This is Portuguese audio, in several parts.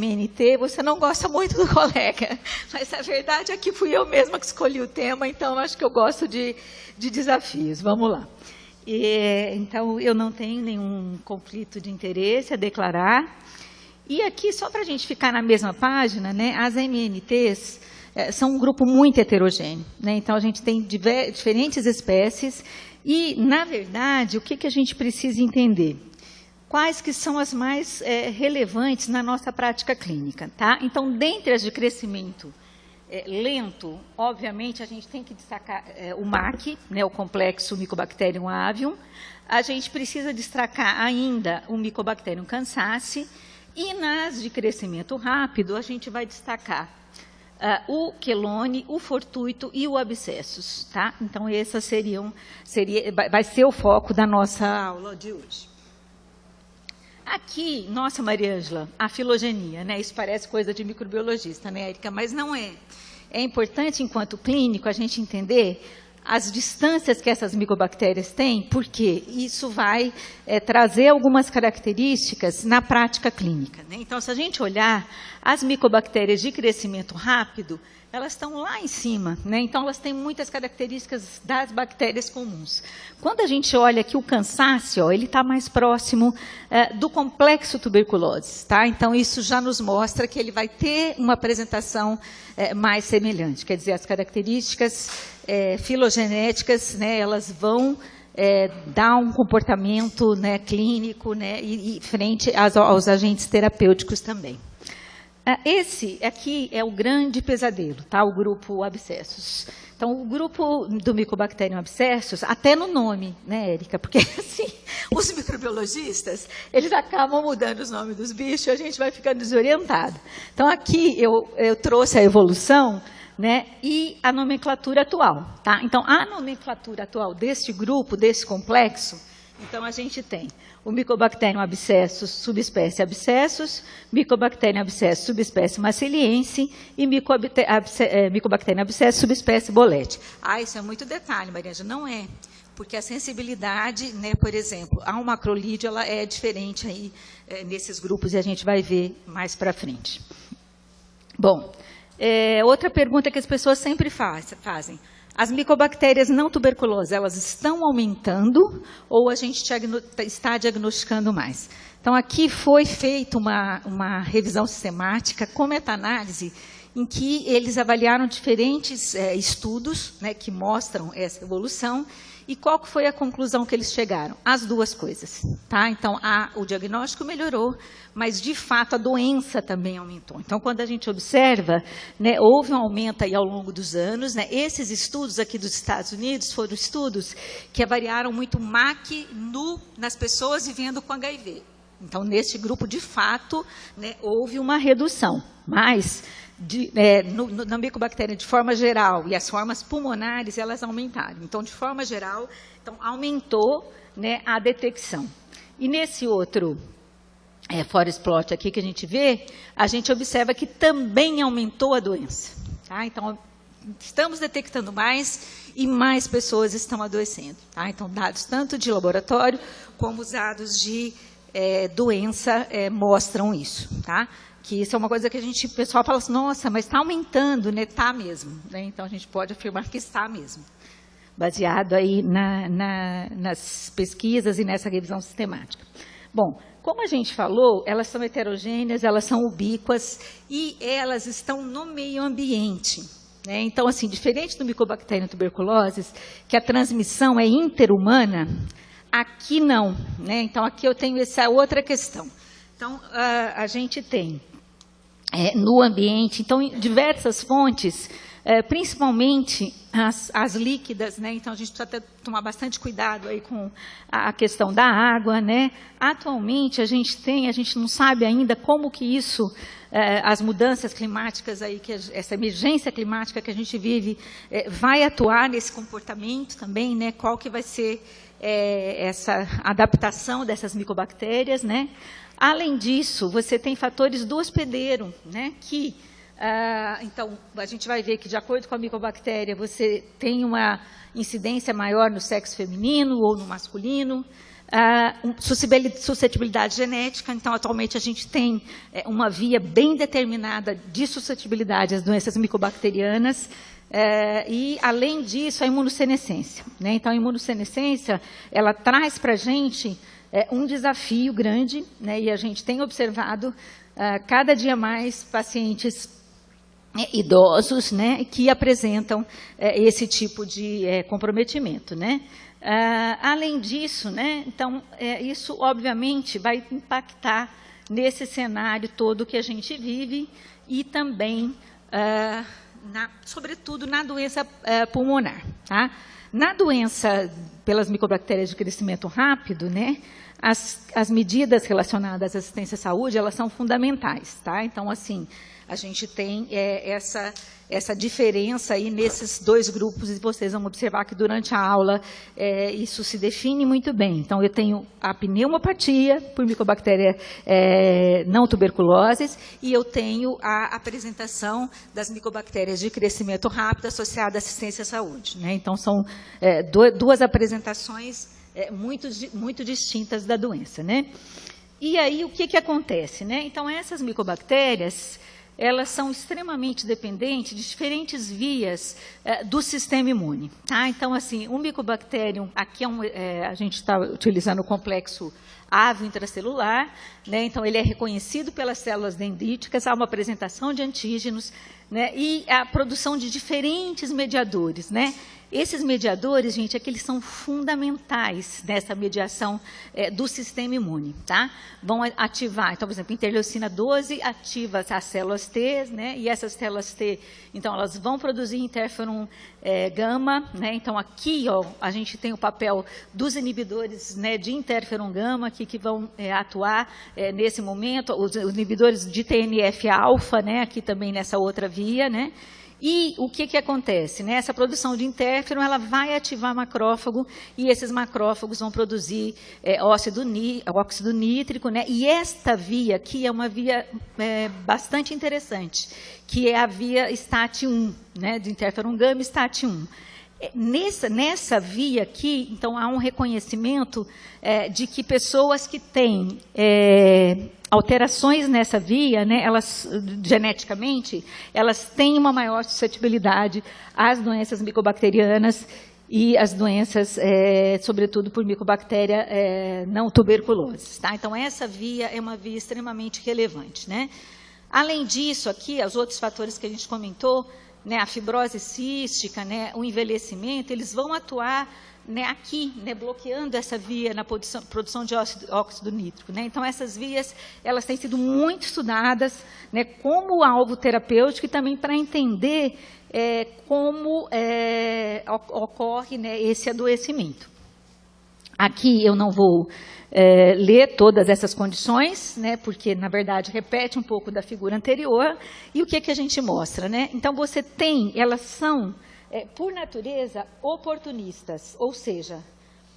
MNT, você não gosta muito do colega, mas a verdade é que fui eu mesma que escolhi o tema, então acho que eu gosto de desafios. Vamos lá. Então, eu não tenho nenhum conflito de interesse a declarar. E aqui, só para a gente ficar na mesma página, né, as MNTs são um grupo muito heterogêneo, né? Então, a gente tem diferentes espécies e, na verdade, o que a gente precisa entender? Quais que são as mais relevantes na nossa prática clínica, tá? Então, dentre as de crescimento lento, obviamente, a gente tem que destacar o MAC, né, o Complexo Mycobacterium avium. A gente precisa destacar ainda o Mycobacterium cansace. E nas de crescimento rápido, a gente vai destacar o quelone, o fortuito e o abscessos, tá? Então, essas vai ser o foco da nossa aula de hoje. Aqui, nossa, Maria Ângela, a filogenia, né? Isso parece coisa de microbiologista, né, Érica? Mas não é. É importante, enquanto clínico, a gente entender as distâncias que essas micobactérias têm, porque isso vai trazer algumas características na prática clínica, né? Então, se a gente olhar as micobactérias de crescimento rápido, elas estão lá em cima, né? Então, elas têm muitas características das bactérias comuns. Quando a gente olha aqui o cansáceo, ó, ele está mais próximo do complexo tuberculose, tá? Então, isso já nos mostra que ele vai ter uma apresentação mais semelhante. Quer dizer, as características filogenéticas, né, elas vão dar um comportamento, né, clínico, né, e frente aos agentes terapêuticos também. Esse aqui é o grande pesadelo, tá? O grupo abscessos. Então, o grupo do Mycobacterium abscessus, até no nome, né, Érica? Porque, assim, os microbiologistas, eles acabam mudando os nomes dos bichos e a gente vai ficando desorientado. Então, aqui eu trouxe a evolução, né, e a nomenclatura atual, tá? Então, a nomenclatura atual deste grupo, desse complexo, então, a gente tem o Mycobacterium abscessus, subespécie abscessus, Mycobacterium abscessus, subespécie maciliense e Mycobacterium abscessus, subespécie bolete. Isso é muito detalhe, Maria Ângela. Não é, porque a sensibilidade, né, por exemplo, ao macrolídeo, ela é diferente aí nesses grupos e a gente vai ver mais para frente. Bom, outra pergunta que as pessoas sempre fazem. As micobactérias não tuberculosas, elas estão aumentando ou a gente está diagnosticando mais? Então, aqui foi feita uma revisão sistemática com meta-análise em que eles avaliaram diferentes estudos, né, que mostram essa evolução. E qual foi a conclusão que eles chegaram? As duas coisas, tá? Então, o diagnóstico melhorou, mas, de fato, a doença também aumentou. Então, quando a gente observa, né, houve um aumento aí ao longo dos anos, né? Esses estudos aqui dos Estados Unidos foram estudos que avaliaram muito MAC nas pessoas vivendo com HIV. Então, neste grupo, de fato, né, houve uma redução, mas na micobactéria de forma geral e as formas pulmonares, elas aumentaram. Então, de forma geral, aumentou, né, a detecção. E nesse outro forest plot aqui que a gente observa que também aumentou a doença. Tá? Então, estamos detectando mais e mais pessoas estão adoecendo. Tá? Então, dados tanto de laboratório como os dados de doença mostram isso. Tá? Que isso é uma coisa que o pessoal fala assim, nossa, mas está aumentando, né? Está mesmo. Né? Então, a gente pode afirmar que está mesmo, baseado aí nas pesquisas e nessa revisão sistemática. Bom, como a gente falou, elas são heterogêneas, elas são ubíquas e elas estão no meio ambiente. Né? Então, assim, diferente do Mycobacterium tuberculosis, que a transmissão é interhumana, aqui não. Né? Então, aqui eu tenho essa outra questão. Então, a gente tem no ambiente, então, diversas fontes, principalmente as líquidas, né? Então, a gente precisa tomar bastante cuidado aí com a questão da água, né? Atualmente, a gente não sabe ainda como que isso, as mudanças climáticas aí, essa emergência climática que a gente vive, vai atuar nesse comportamento também, né? Qual que vai ser essa adaptação dessas micobactérias, né? Além disso, você tem fatores do hospedeiro, né, que Então, a gente vai ver que, de acordo com a micobactéria, você tem uma incidência maior no sexo feminino ou no masculino. Suscetibilidade genética, então, atualmente, a gente tem uma via bem determinada de suscetibilidade às doenças micobacterianas. E, além disso, a imunossenescência, né? Então, a imunossenescência, ela traz para a gente um desafio grande, né? E a gente tem observado cada dia mais pacientes idosos, né, que apresentam esse tipo de comprometimento, né? Além disso, né, então, isso obviamente vai impactar nesse cenário todo que a gente vive e também, sobretudo, na doença pulmonar. Tá? Na doença pelas micobactérias de crescimento rápido, né, as medidas relacionadas à assistência à saúde, elas são fundamentais. Tá? Então, assim, a gente tem essa diferença aí nesses dois grupos, e vocês vão observar que durante a aula isso se define muito bem. Então, eu tenho a pneumopatia por micobactéria não tuberculoses, e eu tenho a apresentação das micobactérias de crescimento rápido associada à assistência à saúde. Né? Então, são duas apresentações muito distintas da doença. Né? E aí, o que acontece? Né? Então, essas micobactérias, elas são extremamente dependentes de diferentes vias do sistema imune. Tá? Então, assim, o Mycobacterium, aqui a gente está utilizando o complexo avo intracelular, né? Então, ele é reconhecido pelas células dendríticas, há uma apresentação de antígenos, né? E a produção de diferentes mediadores, né? Esses mediadores, gente, eles são fundamentais nessa mediação do sistema imune, tá? Vão ativar, então, por exemplo, interleucina 12 ativa as células T, né? E essas células T, então, elas vão produzir interferon gama, né? Então, aqui, ó, a gente tem o papel dos inibidores, né, de interferon gama, aqui, que vão atuar nesse momento, os inibidores de TNF-alfa, né? Aqui também nessa outra via, né? E o que acontece? Né? Essa produção de interferon, ela vai ativar macrófago, e esses macrófagos vão produzir óxido nítrico, né? E esta via aqui é uma via bastante interessante, que é a via STAT1, né? De interferon gama STAT1. Nessa via aqui, então, há um reconhecimento de que pessoas que têm alterações nessa via, né, elas, geneticamente, elas têm uma maior suscetibilidade às doenças micobacterianas e às doenças, sobretudo, por micobactéria não tuberculoses. Tá? Então, essa via é uma via extremamente relevante. Né? Além disso, aqui, os outros fatores que a gente comentou, né, a fibrose cística, né, o envelhecimento, eles vão atuar, né, aqui, né, bloqueando essa via na produção de óxido nítrico. Né? Então, essas vias, elas têm sido muito estudadas, né, como alvo terapêutico, e também para entender como ocorre, né, esse adoecimento. Aqui eu não vou ler todas essas condições, né, porque, na verdade, repete um pouco da figura anterior. E o que a gente mostra? Né? Então, você tem, elas são, por natureza, oportunistas, ou seja,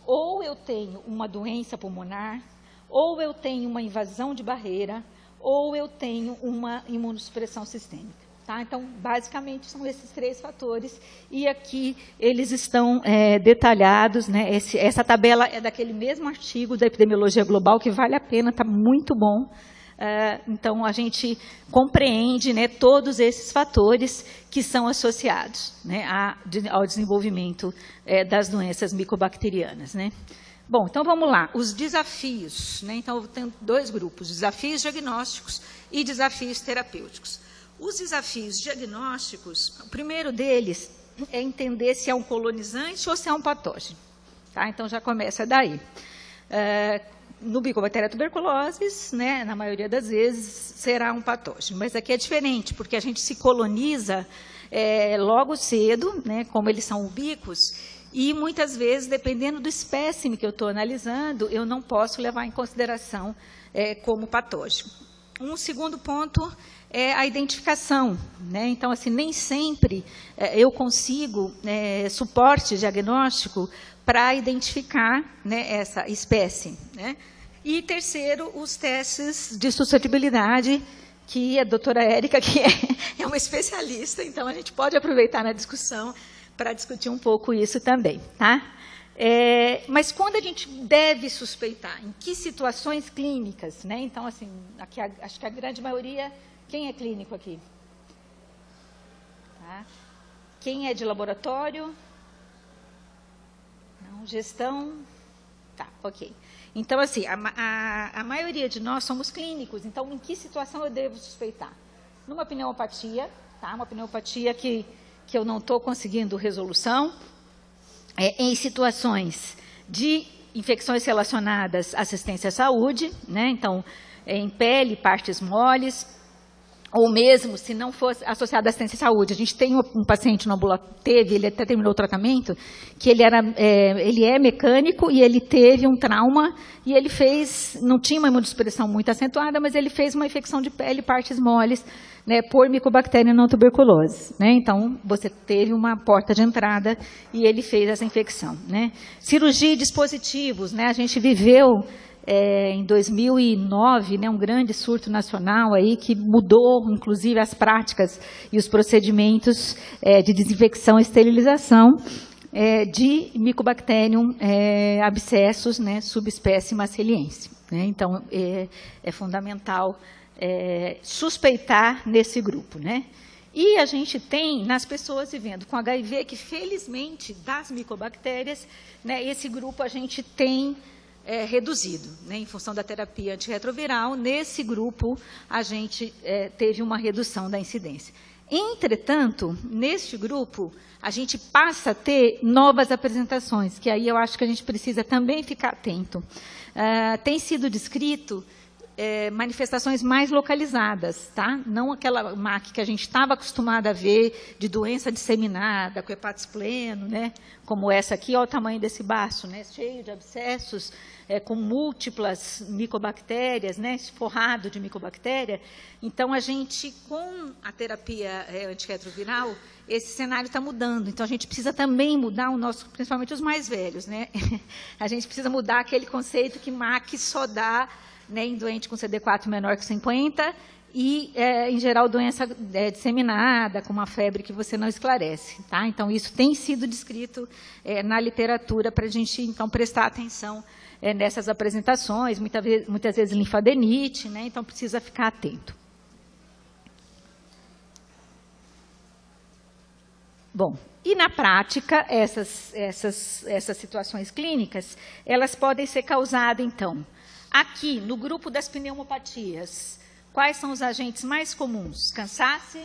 ou eu tenho uma doença pulmonar, ou eu tenho uma invasão de barreira, ou eu tenho uma imunossupressão sistêmica. Tá? Então, basicamente, são esses três fatores, e aqui eles estão detalhados. Né? Essa tabela é daquele mesmo artigo da Epidemiologia Global, que vale a pena, está muito bom. Então, a gente compreende, né, todos esses fatores que são associados, né, ao desenvolvimento das doenças micobacterianas. Né? Bom, então vamos lá. Os desafios. Né? Então, eu tenho dois grupos, desafios diagnósticos e desafios terapêuticos. Os desafios diagnósticos, o primeiro deles é entender se é um colonizante ou se é um patógeno. Tá? Então, já começa daí. No Mycobacteria tuberculosis, né, na maioria das vezes, será um patógeno. Mas aqui é diferente, porque a gente se coloniza logo cedo, né, como eles são ubíquos, e muitas vezes, dependendo do espécime que eu estou analisando, eu não posso levar em consideração como patógeno. Um segundo ponto é a identificação. Né? Então, assim, nem sempre eu consigo suporte diagnóstico para identificar, né, essa espécie. Né? E terceiro, os testes de suscetibilidade, que a doutora Érica, que é uma especialista, então a gente pode aproveitar na discussão para discutir um pouco isso também, tá? Mas quando a gente deve suspeitar? Em que situações clínicas, né? Então, assim, aqui, acho que a grande maioria, quem é clínico aqui? Tá? Quem é de laboratório? Não, gestão? Tá, ok. Então, assim, a maioria de nós somos clínicos, então, em que situação eu devo suspeitar? Numa pneumopatia, tá? Uma pneumopatia que eu não estou conseguindo resolução, em situações de infecções relacionadas à assistência à saúde, né? Então, em pele, partes moles, ou mesmo se não fosse associado à assistência à saúde. A gente tem um paciente no ambulatório, ele até terminou o tratamento, que ele é mecânico e ele teve um trauma e ele não tinha uma imunossupressão muito acentuada, mas ele fez uma infecção de pele, partes moles, né, por micobactéria não tuberculose, né? Então, você teve uma porta de entrada e ele fez essa infecção, né? Cirurgia e dispositivos, né? A gente viveu em 2009, né, um grande surto nacional aí que mudou, inclusive, as práticas e os procedimentos de desinfecção e esterilização de Mycobacterium abscessus, né, subespécie marceliense, né? Então, é fundamental suspeitar nesse grupo, né? E a gente tem, nas pessoas vivendo com HIV, que felizmente, das micobactérias, né, esse grupo a gente tem reduzido, né, em função da terapia antirretroviral. Nesse grupo, a gente teve uma redução da incidência. Entretanto, neste grupo, a gente passa a ter novas apresentações, que aí eu acho que a gente precisa também ficar atento. Tem sido descrito manifestações mais localizadas, tá? Não aquela MAC que a gente estava acostumado a ver de doença disseminada, com hepatos pleno, né? Como essa aqui, olha o tamanho desse baço, né? Cheio de abscessos, com múltiplas micobactérias, né? Forrado de micobactéria. Então, a gente, com a terapia antirretroviral, esse cenário está mudando. Então, a gente precisa também mudar o nosso, principalmente os mais velhos, né? A gente precisa mudar aquele conceito que MAC só dá, né, em doente com CD4 menor que 50 e, em geral, doença disseminada, com uma febre que você não esclarece, tá? Então, isso tem sido descrito na literatura para a gente, então, prestar atenção nessas apresentações, muitas vezes linfadenite, né? Então, precisa ficar atento. Bom, e na prática, essas situações clínicas, elas podem ser causadas, então, aqui, no grupo das pneumopatias, quais são os agentes mais comuns? Cansaço,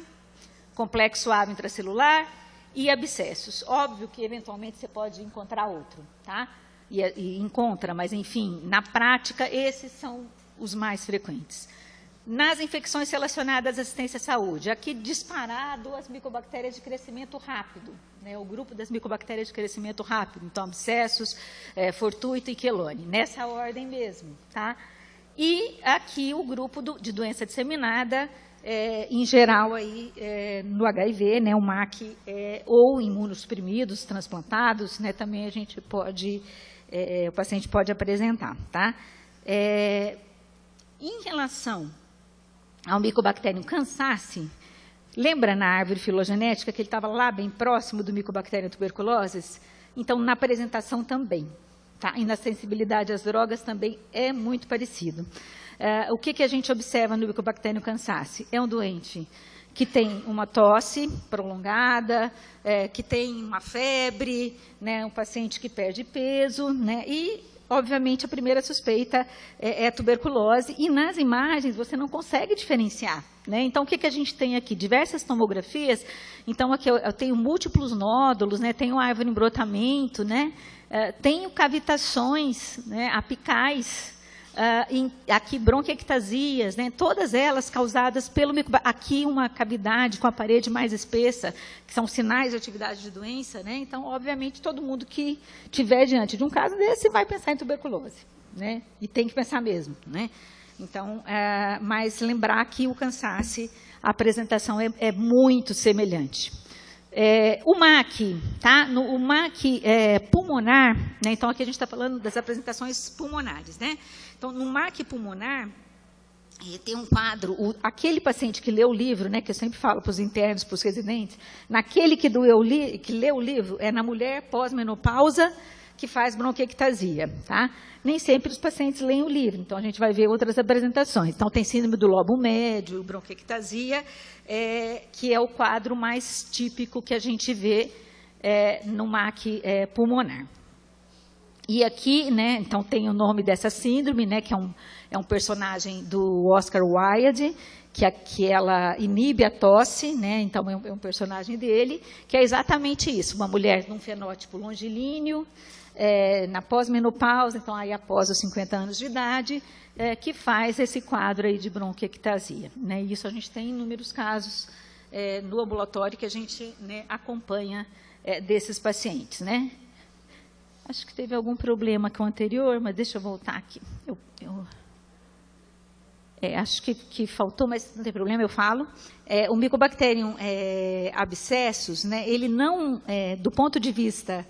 complexo suave intracelular e abscessos. Óbvio que, eventualmente, você pode encontrar outro, tá? E encontra, mas, enfim, na prática, esses são os mais frequentes. Nas infecções relacionadas à assistência à saúde, aqui disparado as micobactérias de crescimento rápido, né, o grupo das micobactérias de crescimento rápido, então abscessos, fortuito e quelone, nessa ordem mesmo, tá? E aqui o grupo de doença disseminada, em geral aí no HIV, né, o MAC ou imunossuprimidos, transplantados, né, também a gente pode, o paciente pode apresentar, tá? Em relação ao Mycobacterium cansace, lembra na árvore filogenética que ele estava lá bem próximo do Mycobacterium tuberculosis? Então, na apresentação também, tá? E na sensibilidade às drogas também é muito parecido. O que a gente observa no Mycobacterium cansace? É um doente que tem uma tosse prolongada, que tem uma febre, né? Um paciente que perde peso, né? E, obviamente, a primeira suspeita é a tuberculose, e nas imagens você não consegue diferenciar, né? Então, o que a gente tem aqui? Diversas tomografias. Então, aqui eu tenho múltiplos nódulos, né? Tenho árvore em brotamento, né? Tenho cavitações, né, apicais, aqui bronquiectasias, né? Todas elas causadas pelo micobacterium. Aqui uma cavidade com a parede mais espessa, que são sinais de atividade de doença, né? Então, obviamente, todo mundo que estiver diante de um caso desse vai pensar em tuberculose, né? E tem que pensar mesmo, né? Então, mas lembrar que o cansaço, a apresentação é muito semelhante. O MAC, tá? O MAC pulmonar, né? Então, aqui a gente está falando das apresentações pulmonares, né? Então, no MAC pulmonar, tem um quadro, aquele paciente que lê o livro, né, que eu sempre falo para os internos, para os residentes, naquele que lê o livro, é na mulher pós-menopausa que faz bronquiectasia, tá? Nem sempre os pacientes leem o livro, então a gente vai ver outras apresentações. Então, tem síndrome do lobo médio, bronquiectasia, que é o quadro mais típico que a gente vê no MAC pulmonar. E aqui, né, então tem o nome dessa síndrome, né, que é um personagem do Oscar Wilde, que ela inibe a tosse, né, então é um personagem dele, que é exatamente isso, uma mulher num fenótipo longilíneo, na pós-menopausa, então aí após os 50 anos de idade, que faz esse quadro aí de bronquiectasia, né, e isso a gente tem inúmeros casos no ambulatório que a gente, né, acompanha desses pacientes, né. Acho que teve algum problema com o anterior, mas deixa eu voltar aqui. Acho que faltou, mas não tem problema, eu falo. O Mycobacterium abscessus, né, ele não, do ponto de vista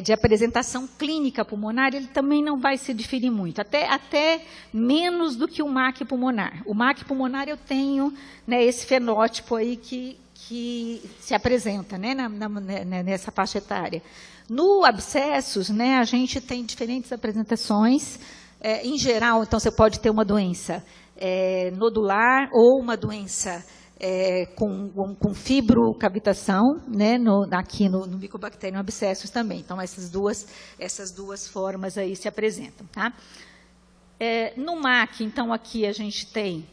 de apresentação clínica pulmonar, ele também não vai se diferir muito, até menos do que o MAC pulmonar. O MAC pulmonar eu tenho, né, esse fenótipo aí que se apresenta, né, nessa faixa etária. No abscessos, né, a gente tem diferentes apresentações. Em geral, então, você pode ter uma doença nodular ou uma doença com fibrocavitação, né, aqui no Mycobacterium abscessus também. Então, essas duas formas aí se apresentam. Tá? No MAC, então, aqui a gente tem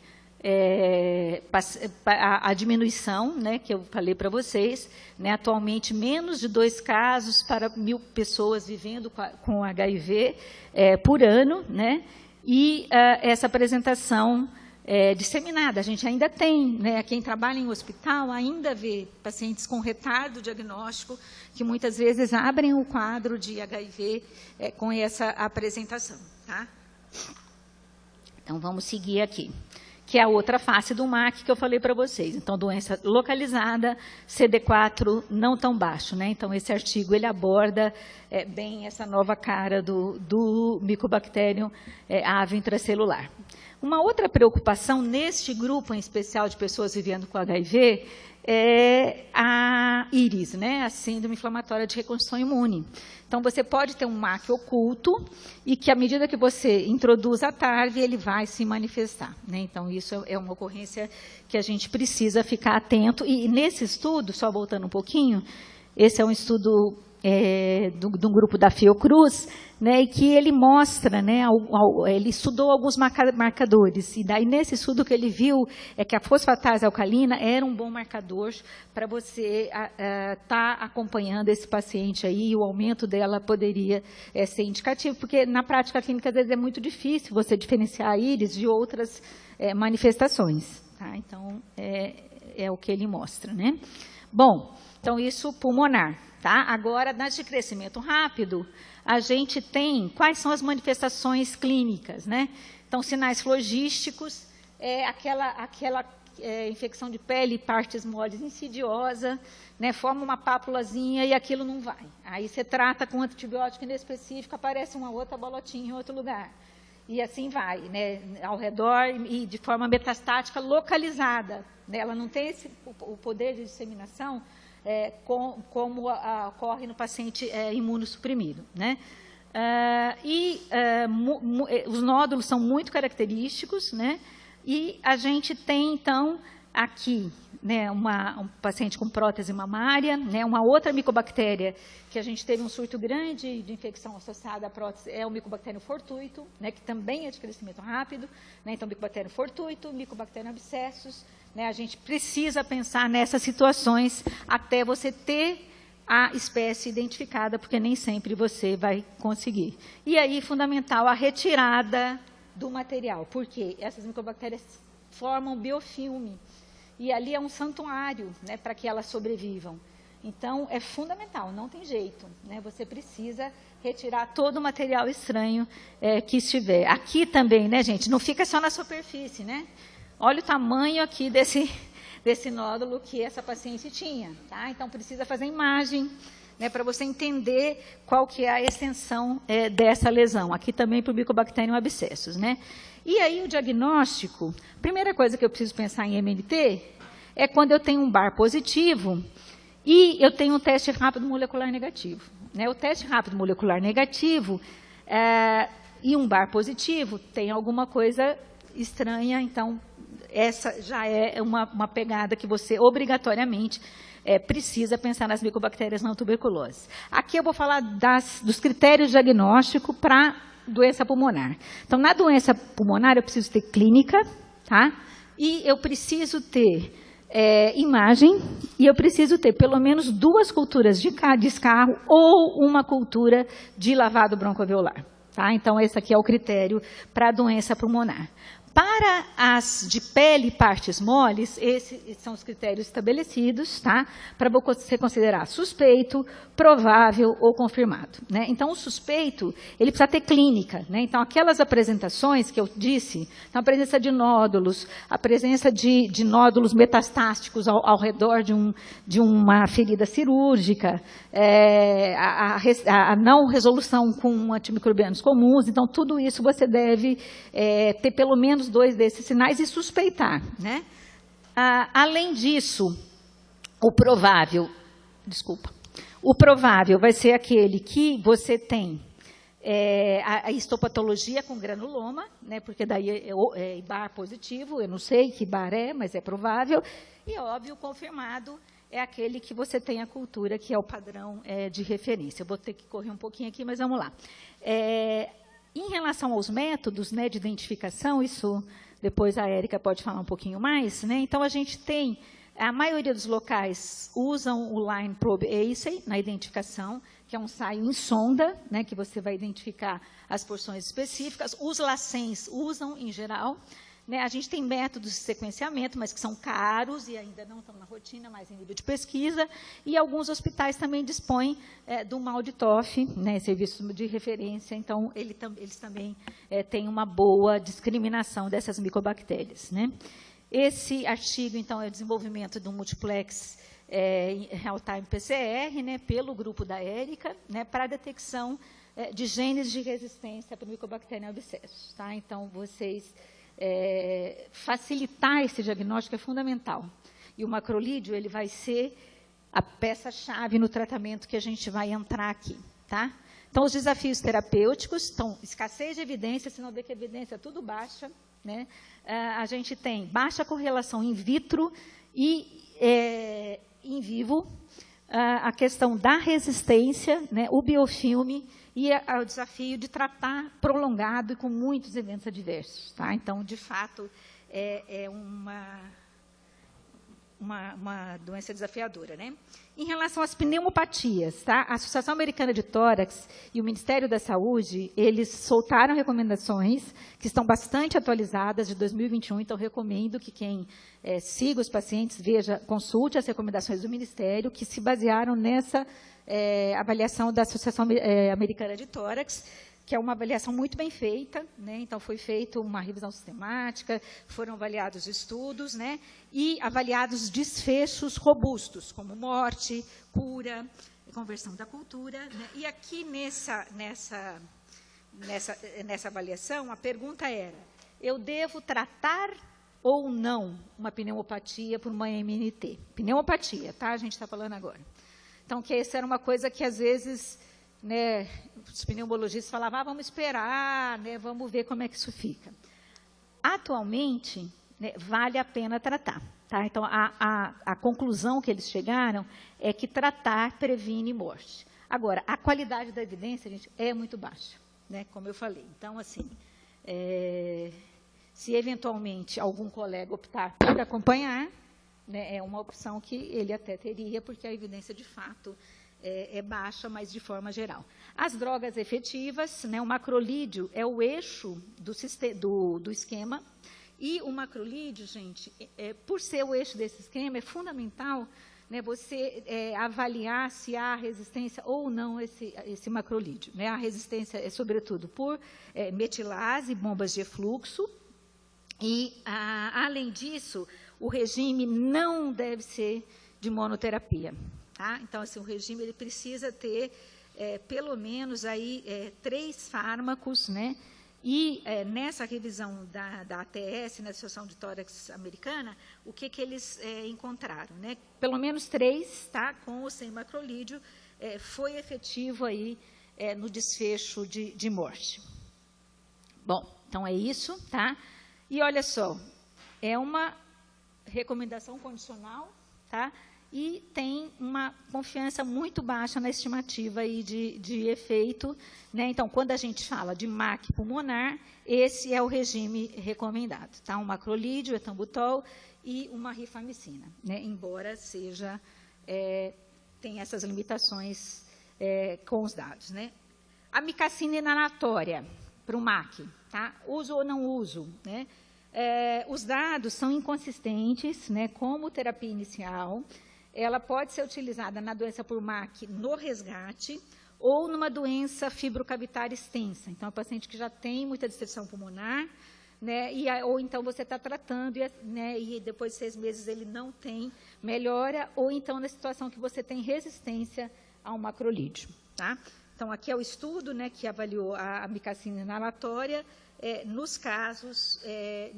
a diminuição, né, que eu falei para vocês, né, atualmente menos de 2 casos para 1.000 pessoas vivendo com HIV por ano, né, e essa apresentação disseminada, a gente ainda tem, né, quem trabalha em hospital ainda vê pacientes com retardo diagnóstico que muitas vezes abrem o quadro de HIV com essa apresentação. Tá? Então, vamos seguir aqui, que é a outra face do MAC que eu falei para vocês. Então, doença localizada, CD4 não tão baixo, né? Então, esse artigo ele aborda bem essa nova cara do Mycobacterium ave intracelular. Uma outra preocupação neste grupo, em especial de pessoas vivendo com HIV, é a IRIS, né? A síndrome inflamatória de reconstrução imune. Então, você pode ter um MAC oculto e que, à medida que você introduz a TARV, ele vai se manifestar, né? Então, isso é uma ocorrência que a gente precisa ficar atento. E nesse estudo, só voltando um pouquinho, esse é um estudo de um grupo da Fiocruz, né, e que ele mostra, né, ele estudou alguns marcadores, e daí nesse estudo que ele viu é que a fosfatase alcalina era um bom marcador para você estar acompanhando esse paciente aí, e o aumento dela poderia ser indicativo, porque na prática clínica às vezes é muito difícil você diferenciar a íris de outras manifestações. Tá? Então, é o que ele mostra. Né? Bom, então isso pulmonar. Tá? Agora, nas de crescimento rápido, a gente tem quais são as manifestações clínicas, né? Então, sinais flogísticos, aquela infecção de pele, partes moles insidiosa, né? Forma uma pápulazinha e aquilo não vai. Aí você trata com antibiótico inespecífico, aparece uma outra bolotinha em outro lugar. E assim vai, né? Ao redor e de forma metastática localizada. Né? Ela não tem o poder de disseminação como ocorre no paciente imunossuprimido. Né? Os nódulos são muito característicos, né? E a gente tem, então, aqui, né, um paciente com prótese mamária, né, uma outra micobactéria que a gente teve um surto grande de infecção associada à prótese, é o Mycobacterium fortuito, né, que também é de crescimento rápido, né, então Mycobacterium fortuito, Mycobacterium abscessus, né, a gente precisa pensar nessas situações até você ter a espécie identificada, porque nem sempre você vai conseguir. E aí, fundamental, a retirada do material, porque essas micobactérias formam biofilme, e ali é um santuário, né, para que elas sobrevivam. Então, é fundamental, não tem jeito, né, você precisa retirar todo o material estranho que estiver. Aqui também, né, gente, não fica só na superfície, né? Olha o tamanho aqui desse nódulo que essa paciente tinha, tá? Então, precisa fazer imagem, né, para você entender qual que é a extensão dessa lesão. Aqui também para o Mycobacterium abscessus, né? E aí o diagnóstico, a primeira coisa que eu preciso pensar em MNT é quando eu tenho um bar positivo e eu tenho um teste rápido molecular negativo, né? O teste rápido molecular negativo e um bar positivo tem alguma coisa estranha, então essa já é uma pegada que você obrigatoriamente precisa pensar nas micobactérias não tuberculosas. Aqui eu vou falar dos critérios diagnósticos para doença pulmonar. Então, na doença pulmonar, eu preciso ter clínica, tá? E eu preciso ter imagem, e eu preciso ter pelo menos 2 culturas de descarro ou uma cultura de lavado broncoalveolar. Tá? Então, esse aqui é o critério para a doença pulmonar. Para as de pele e partes moles, esses são os critérios estabelecidos, tá? Para você considerar suspeito, provável ou confirmado, né? Então, o suspeito, ele precisa ter clínica, né? Então, aquelas apresentações que eu disse, então, a presença de nódulos, a presença de nódulos metastáticos ao redor de uma ferida cirúrgica, a não resolução com antimicrobianos comuns, então, tudo isso você deve ter pelo menos 2 desses sinais e suspeitar, né? Além disso, o provável vai ser aquele que você tem a histopatologia com granuloma, né? Porque daí é bar positivo, eu não sei que bar mas é provável, e óbvio, confirmado é aquele que você tem a cultura, que é o padrão de referência. Eu vou ter que correr um pouquinho aqui, mas vamos lá. Em relação aos métodos, né, de identificação, isso depois a Érica pode falar um pouquinho mais, né? Então, a gente tem, a maioria dos locais usam o Line Probe Assay na identificação, que é um ensaio em sonda, né, que você vai identificar as porções específicas. Os LACENS usam em geral. Né, a gente tem métodos de sequenciamento, mas que são caros e ainda não estão na rotina, mas em nível de pesquisa. E alguns hospitais também dispõem do MALDI-TOF, né, serviço de referência. Então, eles também têm uma boa discriminação dessas micobactérias. Né. Esse artigo, então, é o desenvolvimento de um multiplex real-time PCR, né, pelo grupo da Érica, né, para a detecção de genes de resistência para o Mycobacterium abscessus. Tá? Então, vocês... facilitar esse diagnóstico é fundamental. E o macrolídeo, ele vai ser a peça-chave no tratamento que a gente vai entrar aqui. Tá? Então, os desafios terapêuticos, então, escassez de evidência, se não vê que a evidência é tudo baixa. Né? A gente tem baixa correlação in vitro e in vivo, a questão da resistência, né? O biofilme, e o desafio de tratar prolongado e com muitos eventos adversos. Tá? Então, de fato, é uma doença desafiadora. Né? Em relação às pneumopatias, tá? A Associação Americana de Tórax e o Ministério da Saúde, eles soltaram recomendações que estão bastante atualizadas de 2021, então recomendo que quem siga os pacientes, consulte as recomendações do Ministério, que se basearam nessa avaliação da Associação Americana de Tórax, que é uma avaliação muito bem feita, né? Então, foi feita uma revisão sistemática, foram avaliados estudos, né? E avaliados desfechos robustos, como morte, cura, conversão da cultura. Né? E aqui, nessa avaliação, a pergunta era, eu devo tratar ou não uma pneumopatia por uma MNT? Pneumopatia, tá? A gente está falando agora. Então, que essa era uma coisa que, às vezes, né, os pneumologistas falavam, vamos esperar, né, vamos ver como é que isso fica. Atualmente, né, vale a pena tratar. Tá? Então, a conclusão que eles chegaram é que tratar previne morte. Agora, a qualidade da evidência, gente, é muito baixa, né, como eu falei. Então, assim, se eventualmente algum colega optar por acompanhar, né, é uma opção que ele até teria, porque a evidência, de fato, é baixa, mas de forma geral. As drogas efetivas, né, o macrolídeo é o eixo do esquema, e o macrolídeo, gente, por ser o eixo desse esquema, é fundamental, né, você avaliar se há resistência ou não esse macrolídeo. Né? A resistência é, sobretudo, por metilase, bombas de efluxo, e, além disso, o regime não deve ser de monoterapia. Tá? Então, assim, o regime ele precisa ter pelo menos aí 3 fármacos, né? E nessa revisão da ATS, na Associação de Tórax Americana, o que eles encontraram, né? Pelo menos 3, tá? Com ou sem macrolídeo, foi efetivo aí no desfecho de morte. Bom, então é isso, tá? E olha só, é uma recomendação condicional, tá? E tem uma confiança muito baixa na estimativa aí de efeito, né? Então, quando a gente fala de MAC pulmonar, esse é o regime recomendado, tá? Um macrolídeo, etambutol e uma rifamicina, né? Embora seja, tem essas limitações com os dados, né? A amicacina inalatória para o MAC, tá? Uso ou não uso, né? Os dados são inconsistentes, né? Como terapia inicial, ela pode ser utilizada na doença por MAC no resgate ou numa doença fibrocavitária extensa. Então, é um paciente que já tem muita distensão pulmonar, né, ou então você está tratando, né, e depois de 6 meses ele não tem melhora, ou então na situação que você tem resistência ao macrolídeo. Tá? Então, aqui é o estudo, né, que avaliou a amicacina inalatória, nos casos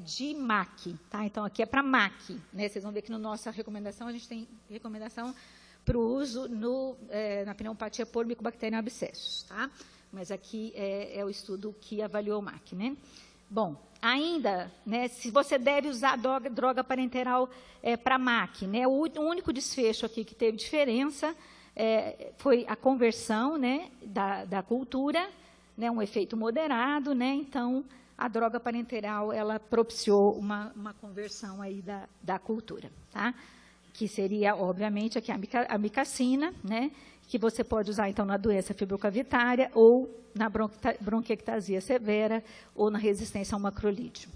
de MAC, tá? Então, aqui é para MAC, né? Vocês vão ver que na nossa recomendação, a gente tem recomendação para o uso na pneumopatia por Mycobacterium abscessus, tá? Mas aqui é o estudo que avaliou o MAC, né? Bom, ainda, né, se você deve usar droga parenteral para MAC, né? O único desfecho aqui que teve diferença foi a conversão, né, da cultura, né, um efeito moderado, né, então a droga parenteral ela propiciou uma conversão aí da cultura, tá? Que seria, obviamente, aqui a amicacina, né, que você pode usar então na doença fibrocavitária ou na bronquiectasia severa ou na resistência ao macrolídeo.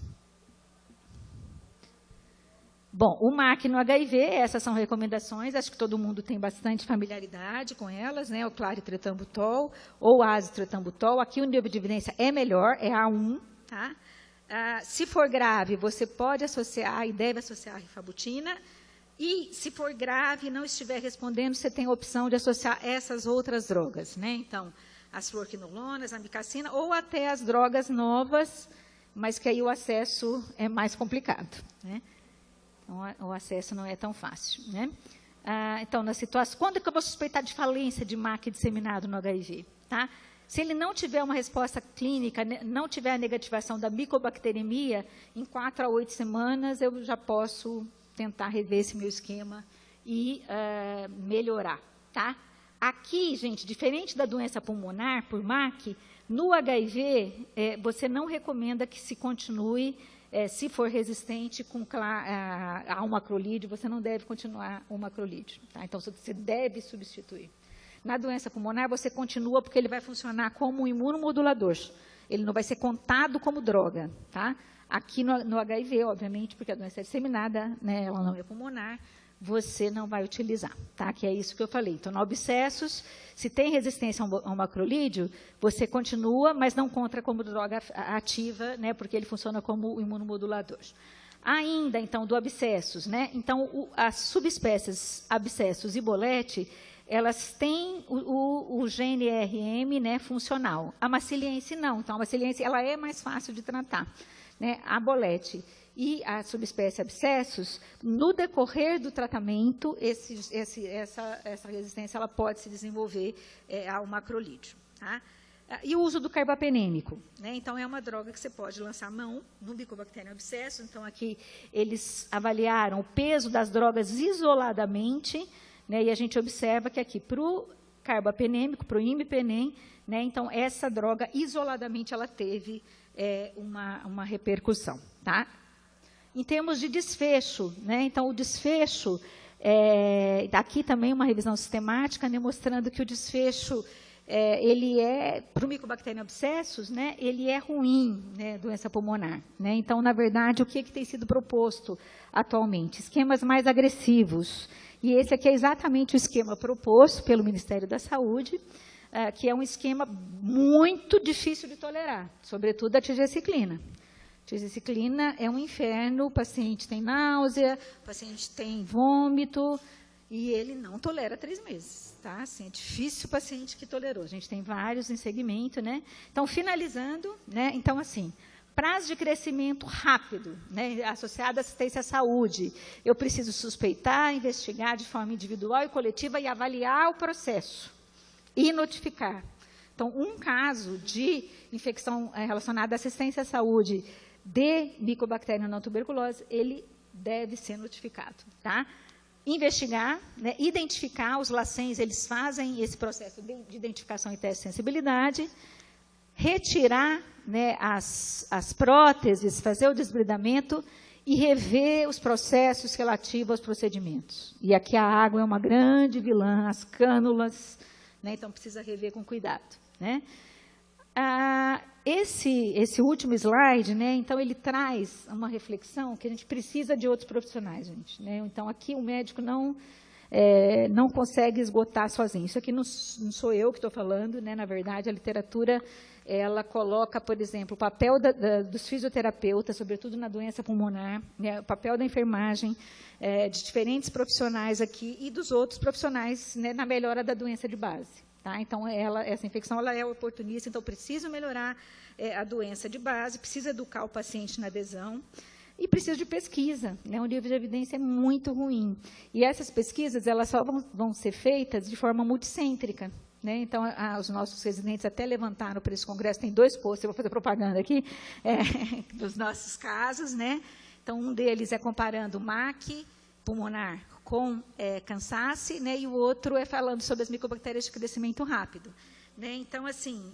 Bom, o MAC no HIV, essas são recomendações, acho que todo mundo tem bastante familiaridade com elas, né? O claritretambutol ou azitretambutol. Aqui o nível de evidência é melhor, é A1, tá? Se for grave, você pode associar e deve associar a rifabutina. E, se for grave e não estiver respondendo, você tem a opção de associar essas outras drogas, né? Então, as fluoroquinolonas, a amicacina, ou até as drogas novas, mas que aí o acesso é mais complicado, né? Então, o acesso não é tão fácil, né? Então, na situação, quando é que eu vou suspeitar de falência de MAC disseminado no HIV? Tá? Se ele não tiver uma resposta clínica, não tiver a negativação da micobacteremia, em 4 a 8 semanas, eu já posso tentar rever esse meu esquema e melhorar, tá? Aqui, gente, diferente da doença pulmonar por MAC, no HIV, você não recomenda que se continue, se for resistente a um macrolídeo, você não deve continuar o macrolídeo, tá? Então, você deve substituir. Na doença pulmonar, você continua porque ele vai funcionar como um imunomodulador. Ele não vai ser contado como droga, tá? Aqui no HIV, obviamente, porque a doença é disseminada, né, ela não é pulmonar, você não vai utilizar, tá? Que é isso que eu falei. Então, no abscessos, se tem resistência ao macrolídeo, você continua, mas não conta como droga ativa, né, porque ele funciona como imunomodulador. Ainda, então, do abscessos, né? Então, as subespécies abscessos e bolete, elas têm o gene RM, né, funcional. A maciliense não. Então, a maciliense ela é mais fácil de tratar, né? A bolete e a subespécie abscessos, no decorrer do tratamento, essa resistência ela pode se desenvolver ao macrolídeo. Tá? E o uso do carbapenêmico, né? Então, é uma droga que você pode lançar a mão no Mycobacterium abscessus. Então, aqui eles avaliaram o peso das drogas isoladamente, né? E a gente observa que aqui, para o carbapenêmico, para o imipenem, né? Então, essa droga, isoladamente, ela teve uma repercussão. Tá? Em termos de desfecho, né? Então, o desfecho, aqui também uma revisão sistemática, né? Mostrando que o desfecho, ele para o Mycobacterium abscessus, né? Ele é ruim, né? Doença pulmonar, né? Então, na verdade, o que tem sido proposto atualmente? Esquemas mais agressivos. E esse aqui é exatamente o esquema proposto pelo Ministério da Saúde, que é um esquema muito difícil de tolerar, sobretudo a tigecyclina. Tigecyclina é um inferno, o paciente tem náusea, o paciente tem vômito, e ele não tolera 3 meses, tá? Assim, é difícil o paciente que tolerou. A gente tem vários em segmento, né? Então, finalizando, né? Então, assim, prazo de crescimento rápido, né? Associado à assistência à saúde. Eu preciso suspeitar, investigar de forma individual e coletiva e avaliar o processo e notificar. Então, um caso de infecção relacionada à assistência à saúde de Mycobacterium não tuberculose, ele deve ser notificado, tá? Investigar, né, identificar os LACENs, eles fazem esse processo de identificação e teste de sensibilidade, retirar, né, as próteses, fazer o desbridamento e rever os processos relativos aos procedimentos. E aqui a água é uma grande vilã, as cânulas, né, então precisa rever com cuidado, né? Esse último slide, né, então ele traz uma reflexão que a gente precisa de outros profissionais, gente, né? Então aqui o médico não consegue esgotar sozinho. Isso aqui não sou eu que estou falando, né? Na verdade, a literatura ela coloca, por exemplo, o papel dos fisioterapeutas, sobretudo na doença pulmonar, né? O papel da enfermagem, de diferentes profissionais aqui e dos outros profissionais, né, na melhora da doença de base. Tá? Então, essa infecção ela é oportunista, então preciso melhorar a doença de base, precisa educar o paciente na adesão e precisa de pesquisa, né? O nível de evidência é muito ruim. E essas pesquisas elas só vão ser feitas de forma multicêntrica, né? Então, os nossos residentes até levantaram para esse congresso, tem 2 posts, eu vou fazer propaganda aqui, dos nossos casos, né? Então, um deles é comparando MAC pulmonar com cansaço, né, e o outro é falando sobre as micobactérias de crescimento rápido. Né? Então, assim,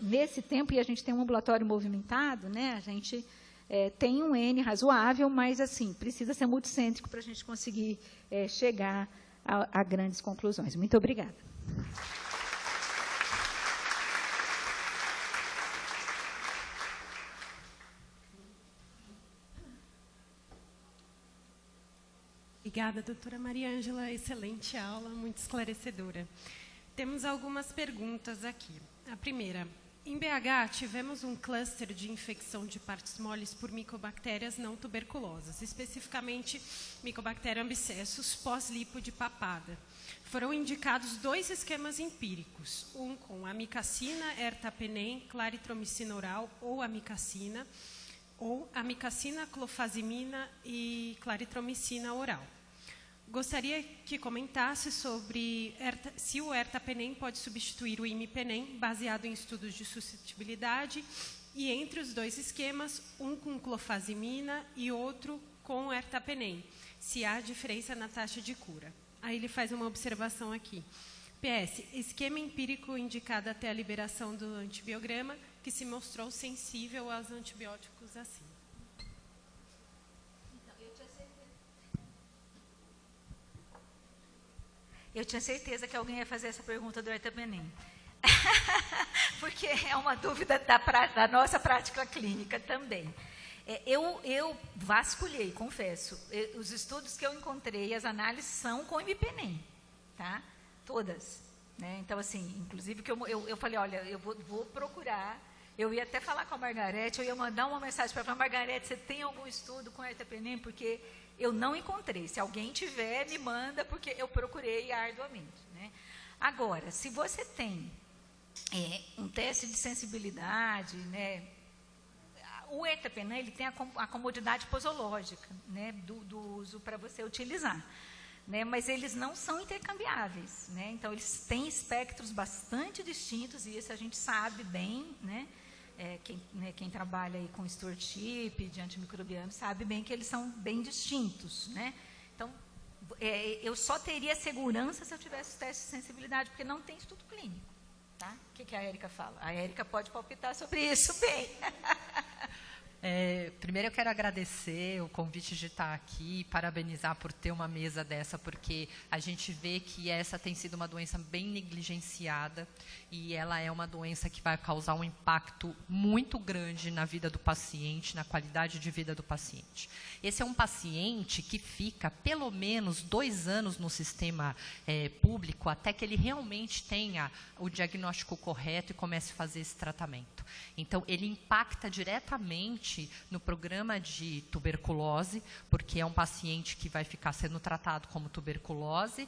nesse tempo, e a gente tem um ambulatório movimentado, né, a gente tem um N razoável, mas, assim, precisa ser multicêntrico para a gente conseguir chegar a grandes conclusões. Muito obrigada. Obrigada, doutora Maria Ângela. Excelente aula, muito esclarecedora. Temos algumas perguntas aqui. A primeira, em BH, tivemos um cluster de infecção de partes moles por micobactérias não tuberculosas, especificamente Mycobacterium abscessus pós-lipo de papada. Foram indicados 2 esquemas empíricos, um com amicacina, ertapenem, claritromicina oral ou amicacina, clofazimina e claritromicina oral. Gostaria que comentasse sobre se o ertapenem pode substituir o imipenem, baseado em estudos de suscetibilidade, e entre os 2 esquemas, um com clofazimina e outro com ertapenem, se há diferença na taxa de cura. Aí ele faz uma observação aqui. PS, esquema empírico indicado até a liberação do antibiograma, que se mostrou sensível aos antibióticos acima. Eu tinha certeza que alguém ia fazer essa pergunta do ertapenem. Porque é uma dúvida da nossa prática clínica também. Eu vasculhei, confesso. Os estudos que eu encontrei, as análises são com imipenem, tá? Todas. Né? Então, assim, inclusive, que eu falei, olha, eu vou procurar. Eu ia até falar com a Margarete, eu ia mandar uma mensagem para ela, Margarete, você tem algum estudo com ertapenem? Porque eu não encontrei. Se alguém tiver, me manda, porque eu procurei arduamente. Né? Agora, se você tem um teste de sensibilidade, né, o ertapenem ele tem a comodidade posológica, né, do uso para você utilizar. Né, mas eles não são intercambiáveis. Né, então, eles têm espectros bastante distintos, e isso a gente sabe bem, né? Quem trabalha aí com STOR-TIP, de antimicrobiano, sabe bem que eles são bem distintos. Né? Então, eu só teria segurança se eu tivesse teste de sensibilidade, porque não tem estudo clínico. Tá? O que a Érica fala? A Érica pode palpitar sobre isso bem. Primeiro eu quero agradecer o convite de estar aqui, parabenizar por ter uma mesa dessa, porque a gente vê que essa tem sido uma doença bem negligenciada e ela é uma doença que vai causar um impacto muito grande na vida do paciente, na qualidade de vida do paciente. Esse é um paciente que fica pelo menos 2 anos no sistema público até que ele realmente tenha o diagnóstico correto e comece a fazer esse tratamento. Então, ele impacta diretamente paciente no programa de tuberculose, porque é um paciente que vai ficar sendo tratado como tuberculose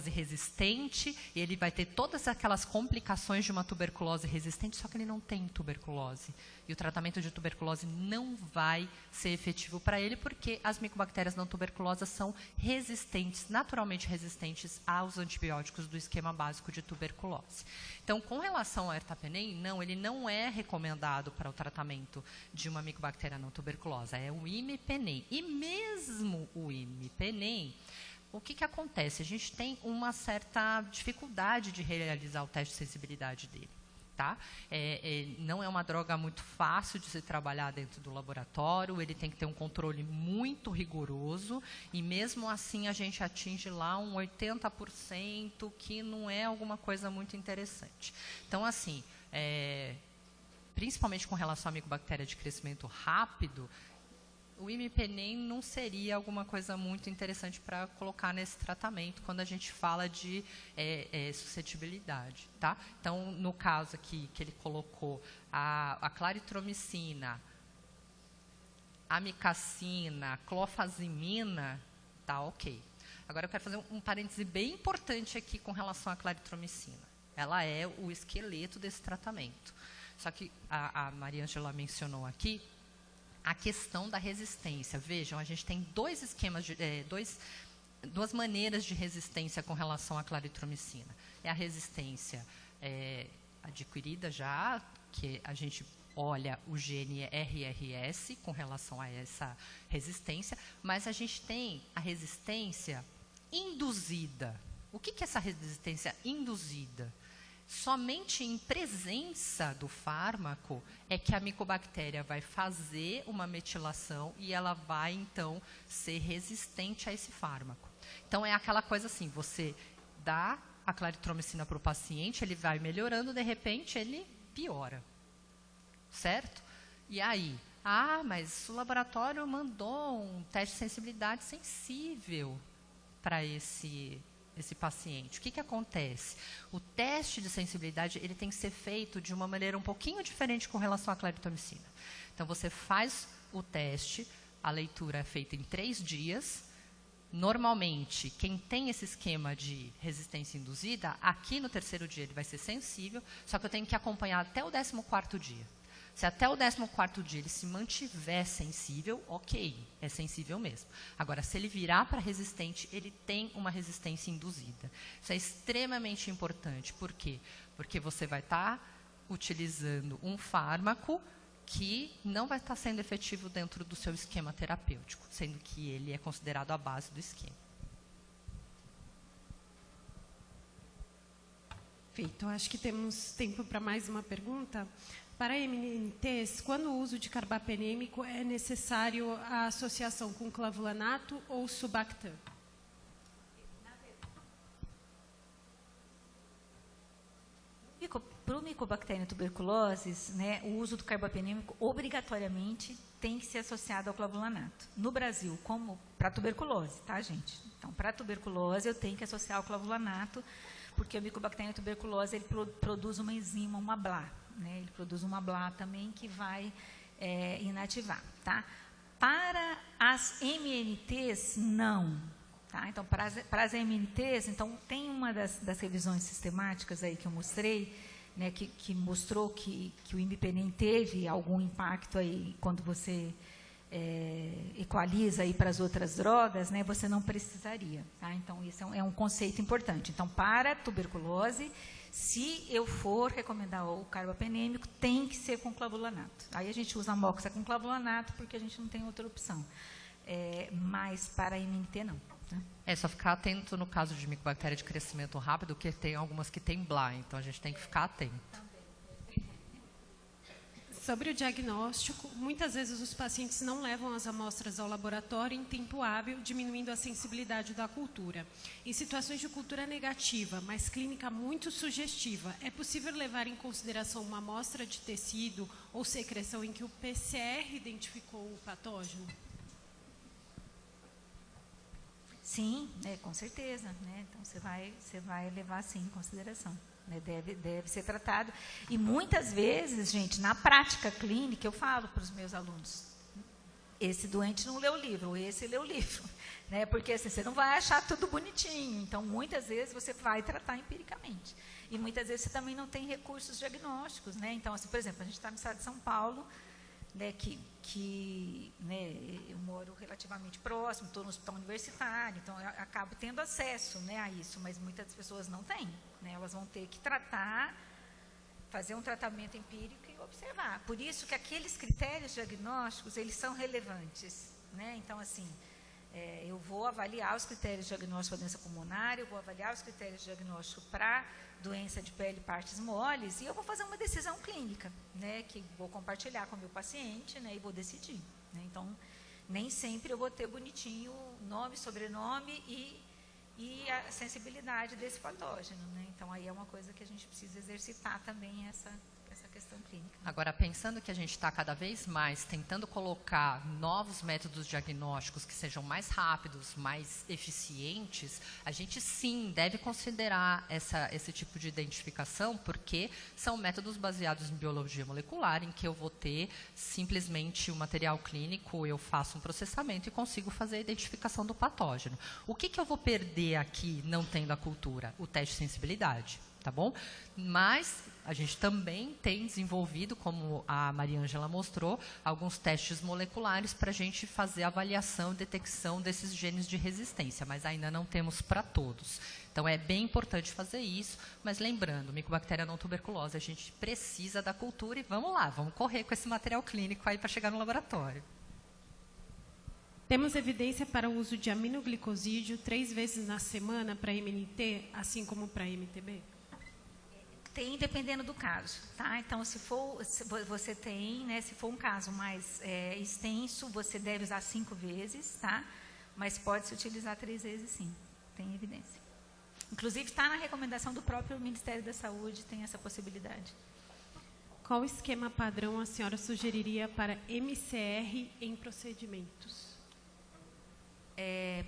resistente, e ele vai ter todas aquelas complicações de uma tuberculose resistente, só que ele não tem tuberculose. E o tratamento de tuberculose não vai ser efetivo para ele, porque as micobactérias não tuberculosas são resistentes, naturalmente resistentes aos antibióticos do esquema básico de tuberculose. Então, com relação ao ertapenem, não, ele não é recomendado para o tratamento de uma micobactéria não tuberculosa, é o imipenem. E mesmo o imipenem, o que acontece? A gente tem uma certa dificuldade de realizar o teste de sensibilidade dele. Tá? Não é uma droga muito fácil de se trabalhar dentro do laboratório, ele tem que ter um controle muito rigoroso, e mesmo assim a gente atinge lá um 80%, que não é alguma coisa muito interessante. Então, assim, principalmente com relação à micobactéria de crescimento rápido, o imipenem não seria alguma coisa muito interessante para colocar nesse tratamento quando a gente fala de suscetibilidade. Tá? Então, no caso aqui que ele colocou a claritromicina, amicacina, clofazimina, tá ok. Agora eu quero fazer um parêntese bem importante aqui com relação à claritromicina. Ela é o esqueleto desse tratamento. Só que a Mariângela mencionou aqui a questão da resistência. Vejam, a gente tem dois esquemas, duas maneiras de resistência com relação à claritromicina. É a resistência adquirida já, que a gente olha o gene RRS com relação a essa resistência, mas a gente tem a resistência induzida. O que é essa resistência induzida? Somente em presença do fármaco é que a micobactéria vai fazer uma metilação e ela vai, então, ser resistente a esse fármaco. Então, é aquela coisa assim, você dá a claritromicina para o paciente, ele vai melhorando, de repente, ele piora. Certo? E aí? Mas o laboratório mandou um teste de sensibilidade sensível para esse paciente. O que acontece? O teste de sensibilidade ele tem que ser feito de uma maneira um pouquinho diferente com relação à claritromicina. Então, você faz o teste, a leitura é feita em 3 dias. Normalmente, quem tem esse esquema de resistência induzida, aqui no 3º dia ele vai ser sensível, só que eu tenho que acompanhar até o 14º dia. Se até o 14º dia ele se mantiver sensível, ok, é sensível mesmo. Agora, se ele virar para resistente, ele tem uma resistência induzida. Isso é extremamente importante. Por quê? Porque você vai estar utilizando um fármaco que não vai estar sendo efetivo dentro do seu esquema terapêutico, sendo que ele é considerado a base do esquema. Perfeito. Acho que temos tempo para mais uma pergunta. Para MNTs, quando o uso de carbapenêmico é necessário a associação com clavulanato ou Subactam? Para o Mycobacterium tuberculosis, né, o uso do carbapenêmico obrigatoriamente tem que ser associado ao clavulanato. No Brasil, como para tuberculose, tá, gente? Então, para tuberculose, eu tenho que associar ao clavulanato, porque o Mycobacterium tuberculose ele produz uma enzima, uma BLA. Né, ele produz uma BLA também que vai inativar. Tá? Para as MNTs, não. Tá? Então, para as MNTs, então, tem uma das revisões sistemáticas aí que eu mostrei, né, que mostrou que o imipenem teve algum impacto aí quando você equaliza aí para as outras drogas, né, você não precisaria. Tá? Então, isso é um conceito importante. Então, para tuberculose, se eu for recomendar o carbapenêmico, tem que ser com clavulanato. Aí a gente usa a moxa com clavulanato porque a gente não tem outra opção. Mas para a MNT, não. Né? Só ficar atento no caso de micobactéria de crescimento rápido, que tem algumas que têm BLA, então a gente tem que ficar atento. Sobre o diagnóstico, muitas vezes os pacientes não levam as amostras ao laboratório em tempo hábil, diminuindo a sensibilidade da cultura. Em situações de cultura negativa, mas clínica muito sugestiva, é possível levar em consideração uma amostra de tecido ou secreção em que o PCR identificou o patógeno? Sim, com certeza. Né? Então, você vai levar, sim, em consideração. né? Deve ser tratado. E muitas vezes, gente, na prática clínica, eu falo para os meus alunos, esse doente não leu o livro, esse leu o livro, né? Porque assim, você não vai achar tudo bonitinho. Então, muitas vezes, você vai tratar empiricamente. E muitas vezes você também não tem recursos diagnósticos, né? Então, assim, por exemplo, a gente está no estado de São Paulo, né, né, eu moro relativamente próximo, estou no hospital universitário, então eu acabo tendo acesso, né, a isso, mas muitas pessoas não têm, né? Elas vão ter que tratar, fazer um tratamento empírico e observar. Por isso que aqueles critérios diagnósticos, eles são relevantes, né? Então, assim, eu vou avaliar os critérios diagnósticos para doença pulmonar, eu vou avaliar os critérios diagnósticos para doença de pele e partes moles, e eu vou fazer uma decisão clínica, né, que vou compartilhar com o meu paciente, né, e vou decidir, né? Então, nem sempre eu vou ter bonitinho nome, sobrenome e a sensibilidade desse patógeno, né? Então, aí é uma coisa que a gente precisa exercitar também essa questão clínica. Agora, pensando que a gente está cada vez mais tentando colocar novos métodos diagnósticos que sejam mais rápidos, mais eficientes, a gente sim deve considerar esse tipo de identificação, porque são métodos baseados em biologia molecular, em que eu vou ter simplesmente o material clínico, eu faço um processamento e consigo fazer a identificação do patógeno. O que eu vou perder aqui não tendo a cultura? O teste de sensibilidade. Tá bom? Mas a gente também tem desenvolvido, como a Maria Ângela mostrou, alguns testes moleculares para a gente fazer a avaliação e detecção desses genes de resistência, mas ainda não temos para todos. Então, é bem importante fazer isso, mas lembrando, micobactéria não tuberculose, a gente precisa da cultura e vamos lá, vamos correr com esse material clínico aí para chegar no laboratório. Temos evidência para o uso de aminoglicosídeo 3 vezes na semana para MNT, assim como para MTB? Tem, dependendo do caso, tá? Então, se você tem, né, se for um caso mais extenso, você deve usar 5 vezes, tá? Mas pode-se utilizar 3 vezes, sim. Tem evidência. Inclusive, está na recomendação do próprio Ministério da Saúde, tem essa possibilidade. Qual esquema padrão a senhora sugeriria para MCR em procedimentos?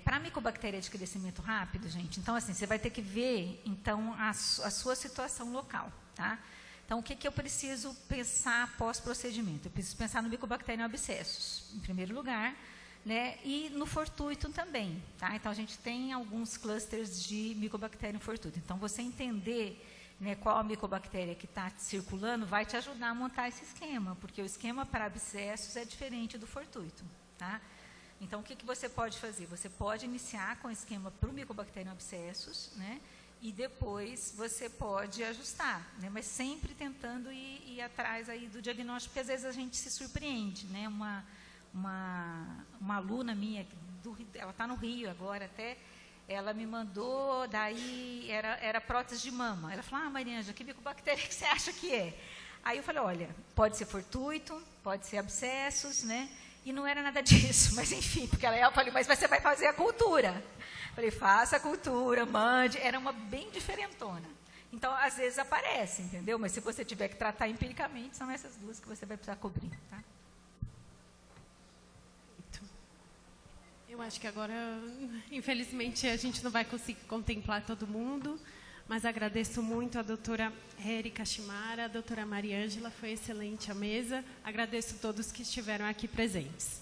Para micobactéria de crescimento rápido, gente, então assim, você vai ter que ver então a sua situação local, tá? Então, o que eu preciso pensar pós-procedimento? Eu preciso pensar no Mycobacterium abscessus, em primeiro lugar, né? E no fortuito também, tá? Então, a gente tem alguns clusters de Mycobacterium fortuito. Então, você entender, né, qual a micobactéria que está circulando vai te ajudar a montar esse esquema, porque o esquema para abscessos é diferente do fortuito, tá? Então, o que você pode fazer? Você pode iniciar com o esquema para o Mycobacterium abscessus, né? E depois você pode ajustar, né? Mas sempre tentando ir atrás aí do diagnóstico, porque às vezes a gente se surpreende, né? Uma aluna minha, ela está no Rio agora até, ela me mandou, daí era prótese de mama. Ela falou, Maria Ângela, que micobactéria que você acha que é? Aí eu falei, olha, pode ser fortuito, pode ser abscessos, né? E não era nada disso, mas enfim, porque eu falei, mas você vai fazer a cultura. Falei, faça a cultura, mande. Era uma bem diferentona. Então, às vezes aparece, entendeu? Mas se você tiver que tratar empiricamente, são essas duas que você vai precisar cobrir, tá? Eu acho que agora, infelizmente, a gente não vai conseguir contemplar todo mundo, mas agradeço muito a doutora Érica Shimara, a doutora Maria Ângela, foi excelente a mesa. Agradeço a todos que estiveram aqui presentes.